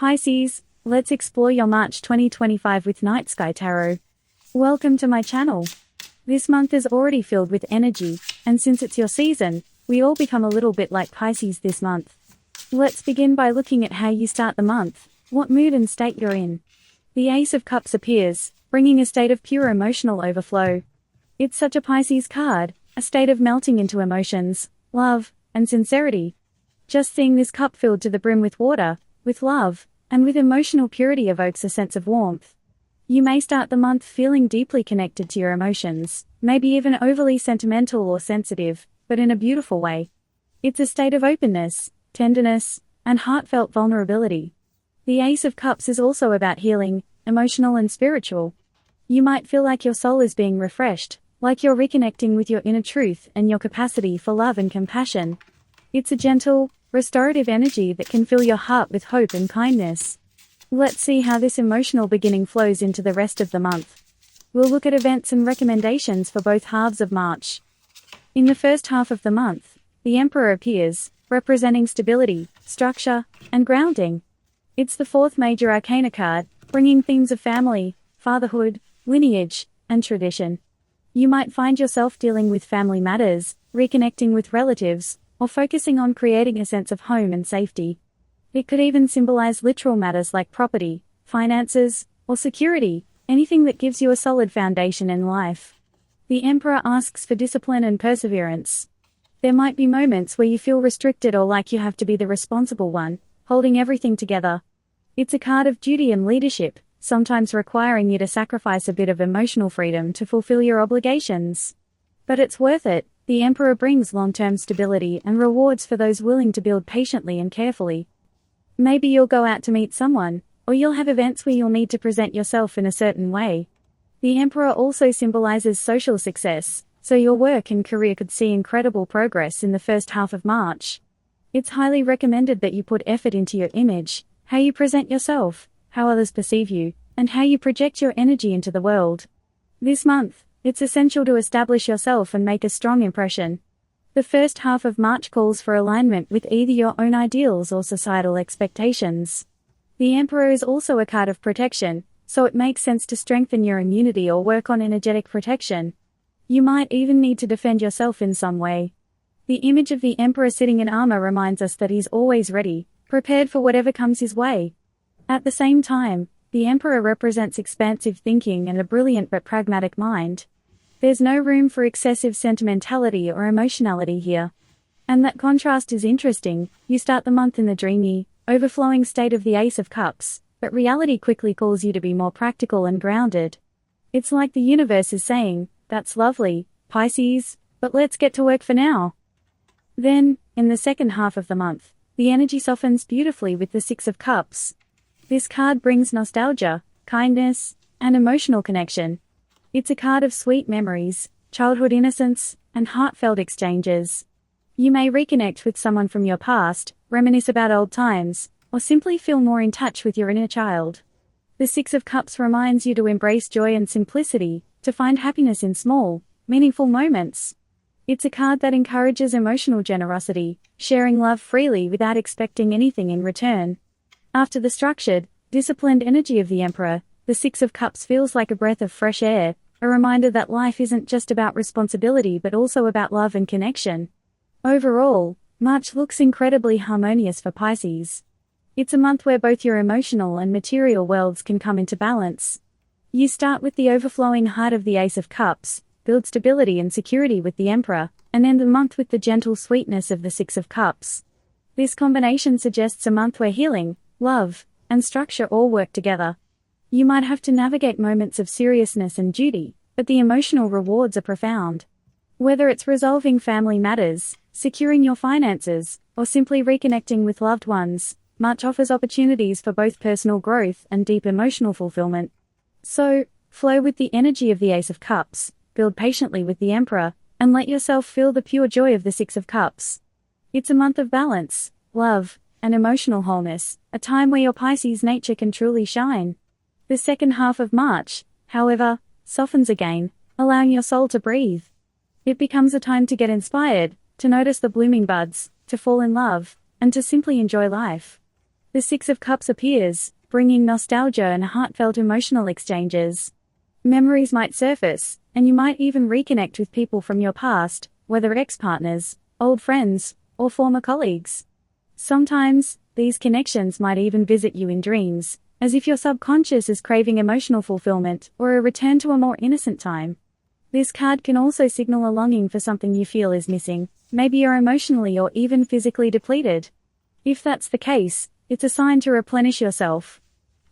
Pisces, let's explore your March 2025 with Night Sky Tarot. Welcome to my channel. This month is already filled with energy, and since it's your season, we all become a little bit like Pisces this month. Let's begin by looking at how you start the month, what mood and state you're in. The Ace of Cups appears, bringing a state of pure emotional overflow. It's such a Pisces card, a state of melting into emotions, love, and sincerity. Just seeing this cup filled to the brim with water, with love, and with emotional purity evokes a sense of warmth. You may start the month feeling deeply connected to your emotions, maybe even overly sentimental or sensitive, but in a beautiful way. It's a state of openness, tenderness, and heartfelt vulnerability. The Ace of Cups is also about healing, emotional and spiritual. You might feel like your soul is being refreshed, like you're reconnecting with your inner truth and your capacity for love and compassion. It's a gentle, restorative energy that can fill your heart with hope and kindness. Let's see how this emotional beginning flows into the rest of the month. We'll look at events and recommendations for both halves of March. In the first half of the month, the Emperor appears, representing stability, structure, and grounding. It's the fourth major arcana card, bringing themes of family, fatherhood, lineage, and tradition. You might find yourself dealing with family matters, reconnecting with relatives, or focusing on creating a sense of home and safety. It could even symbolize literal matters like property, finances, or security, anything that gives you a solid foundation in life. The Emperor asks for discipline and perseverance. There might be moments where you feel restricted or like you have to be the responsible one, holding everything together. It's a card of duty and leadership, sometimes requiring you to sacrifice a bit of emotional freedom to fulfill your obligations. But it's worth it. The Emperor brings long-term stability and rewards for those willing to build patiently and carefully. Maybe you'll go out to meet someone, or you'll have events where you'll need to present yourself in a certain way. The Emperor also symbolizes social success, so your work and career could see incredible progress in the first half of March. It's highly recommended that you put effort into your image, how you present yourself, how others perceive you, and how you project your energy into the world. This month, it's essential to establish yourself and make a strong impression. The first half of March calls for alignment with either your own ideals or societal expectations. The Emperor is also a card of protection, so it makes sense to strengthen your immunity or work on energetic protection. You might even need to defend yourself in some way. The image of the Emperor sitting in armor reminds us that he's always ready, prepared for whatever comes his way. At the same time, the Emperor represents expansive thinking and a brilliant but pragmatic mind. There's no room for excessive sentimentality or emotionality here. And that contrast is interesting. You start the month in the dreamy, overflowing state of the Ace of Cups, but reality quickly calls you to be more practical and grounded. It's like the universe is saying, "That's lovely, Pisces, but let's get to work for now." Then, in the second half of the month, the energy softens beautifully with the Six of Cups. This card brings nostalgia, kindness, and emotional connection. It's a card of sweet memories, childhood innocence, and heartfelt exchanges. You may reconnect with someone from your past, reminisce about old times, or simply feel more in touch with your inner child. The Six of Cups reminds you to embrace joy and simplicity, to find happiness in small, meaningful moments. It's a card that encourages emotional generosity, sharing love freely without expecting anything in return. After the structured, disciplined energy of the Emperor, the Six of Cups feels like a breath of fresh air, a reminder that life isn't just about responsibility but also about love and connection. Overall, March looks incredibly harmonious for Pisces. It's a month where both your emotional and material worlds can come into balance. You start with the overflowing heart of the Ace of Cups, build stability and security with the Emperor, and end the month with the gentle sweetness of the Six of Cups. This combination suggests a month where healing, love, and structure all work together. You might have to navigate moments of seriousness and duty, but the emotional rewards are profound. Whether it's resolving family matters, securing your finances, or simply reconnecting with loved ones, March offers opportunities for both personal growth and deep emotional fulfillment. So, flow with the energy of the Ace of Cups, build patiently with the Emperor, and let yourself feel the pure joy of the Six of Cups. It's a month of balance, love, and emotional wholeness, a time where your Pisces nature can truly shine. The second half of March, however, softens again, allowing your soul to breathe. It becomes a time to get inspired, to notice the blooming buds, to fall in love, and to simply enjoy life. The Six of Cups appears, bringing nostalgia and heartfelt emotional exchanges. Memories might surface, and you might even reconnect with people from your past, whether ex-partners, old friends, or former colleagues. Sometimes, these connections might even visit you in dreams, as if your subconscious is craving emotional fulfillment or a return to a more innocent time. This card can also signal a longing for something you feel is missing. Maybe you're emotionally or even physically depleted. If that's the case, it's a sign to replenish yourself.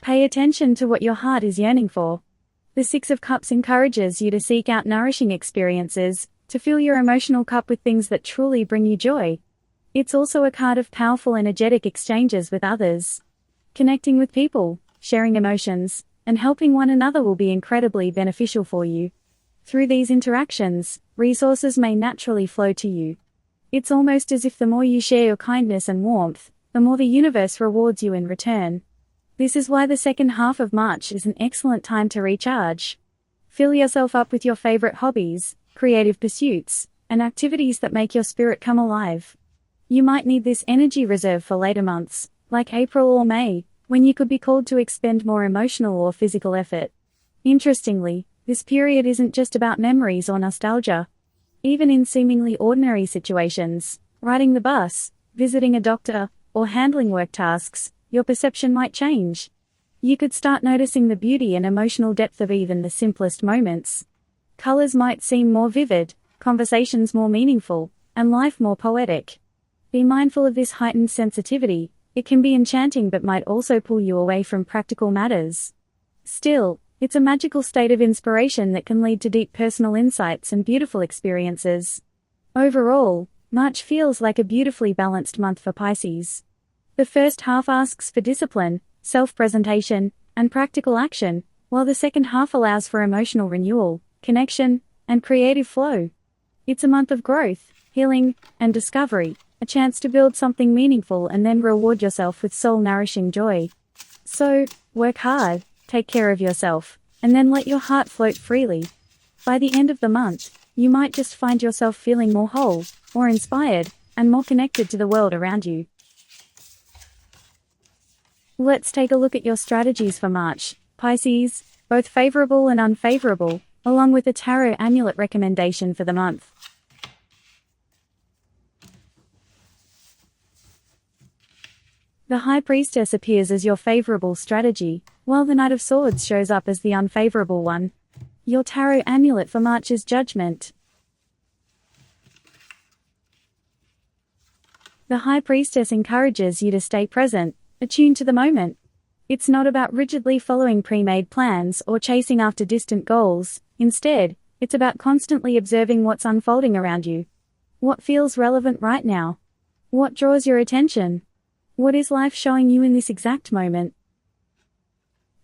Pay attention to what your heart is yearning for. The Six of Cups encourages you to seek out nourishing experiences, to fill your emotional cup with things that truly bring you joy. It's also a card of powerful energetic exchanges with others. Connecting with people, sharing emotions, and helping one another will be incredibly beneficial for you. Through these interactions, resources may naturally flow to you. It's almost as if the more you share your kindness and warmth, the more the universe rewards you in return. This is why the second half of March is an excellent time to recharge. Fill yourself up with your favorite hobbies, creative pursuits, and activities that make your spirit come alive. You might need this energy reserve for later months, like April or May, when you could be called to expend more emotional or physical effort. Interestingly, this period isn't just about memories or nostalgia. Even in seemingly ordinary situations, riding the bus, visiting a doctor, or handling work tasks, your perception might change. You could start noticing the beauty and emotional depth of even the simplest moments. Colors might seem more vivid, conversations more meaningful, and life more poetic. Be mindful of this heightened sensitivity. It can be enchanting but might also pull you away from practical matters. Still, it's a magical state of inspiration that can lead to deep personal insights and beautiful experiences. Overall, March feels like a beautifully balanced month for Pisces. The first half asks for discipline, self-presentation, and practical action, while the second half allows for emotional renewal, connection, and creative flow. It's a month of growth, healing, and discovery, a chance to build something meaningful and then reward yourself with soul-nourishing joy. So, work hard, take care of yourself, and then let your heart float freely. By the end of the month, you might just find yourself feeling more whole, more inspired, and more connected to the world around you. Let's take a look at your strategies for March, Pisces, both favorable and unfavorable, along with a tarot amulet recommendation for the month. The High Priestess appears as your favorable strategy, while the Knight of Swords shows up as the unfavorable one. Your tarot amulet for March is Judgment. The High Priestess encourages you to stay present, attuned to the moment. It's not about rigidly following pre-made plans or chasing after distant goals. Instead, it's about constantly observing what's unfolding around you. What feels relevant right now? What draws your attention? What is life showing you in this exact moment?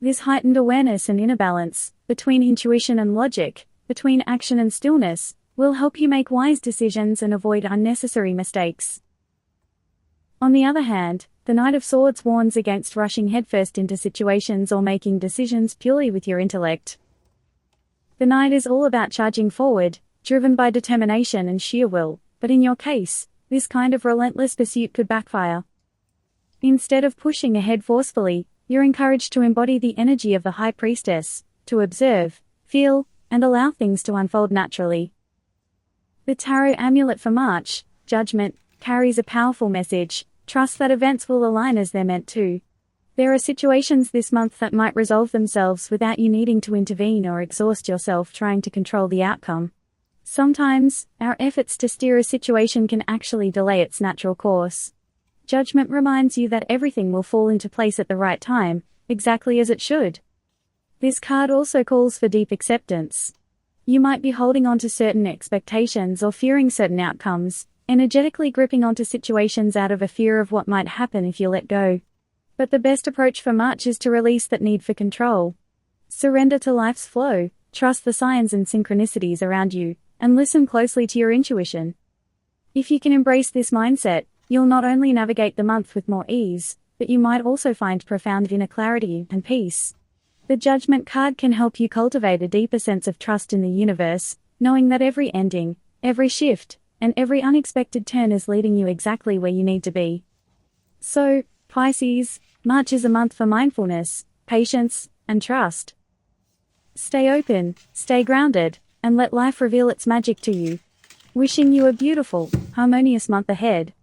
This heightened awareness and inner balance, between intuition and logic, between action and stillness, will help you make wise decisions and avoid unnecessary mistakes. On the other hand, the Knight of Swords warns against rushing headfirst into situations or making decisions purely with your intellect. The Knight is all about charging forward, driven by determination and sheer will, but in your case, this kind of relentless pursuit could backfire. Instead of pushing ahead forcefully, you're encouraged to embody the energy of the High Priestess, to observe, feel, and allow things to unfold naturally. The Tarot Amulet for March, Judgment, carries a powerful message. Trust that events will align as they're meant to. There are situations this month that might resolve themselves without you needing to intervene or exhaust yourself trying to control the outcome. Sometimes, our efforts to steer a situation can actually delay its natural course. Judgment reminds you that everything will fall into place at the right time, exactly as it should. This card also calls for deep acceptance. You might be holding on to certain expectations or fearing certain outcomes, energetically gripping onto situations out of a fear of what might happen if you let go. But the best approach for March is to release that need for control. Surrender to life's flow, trust the signs and synchronicities around you, and listen closely to your intuition. If you can embrace this mindset, you'll not only navigate the month with more ease, but you might also find profound inner clarity and peace. The Judgment card can help you cultivate a deeper sense of trust in the universe, knowing that every ending, every shift, and every unexpected turn is leading you exactly where you need to be. So, Pisces, March is a month for mindfulness, patience, and trust. Stay open, stay grounded, and let life reveal its magic to you. Wishing you a beautiful, harmonious month ahead.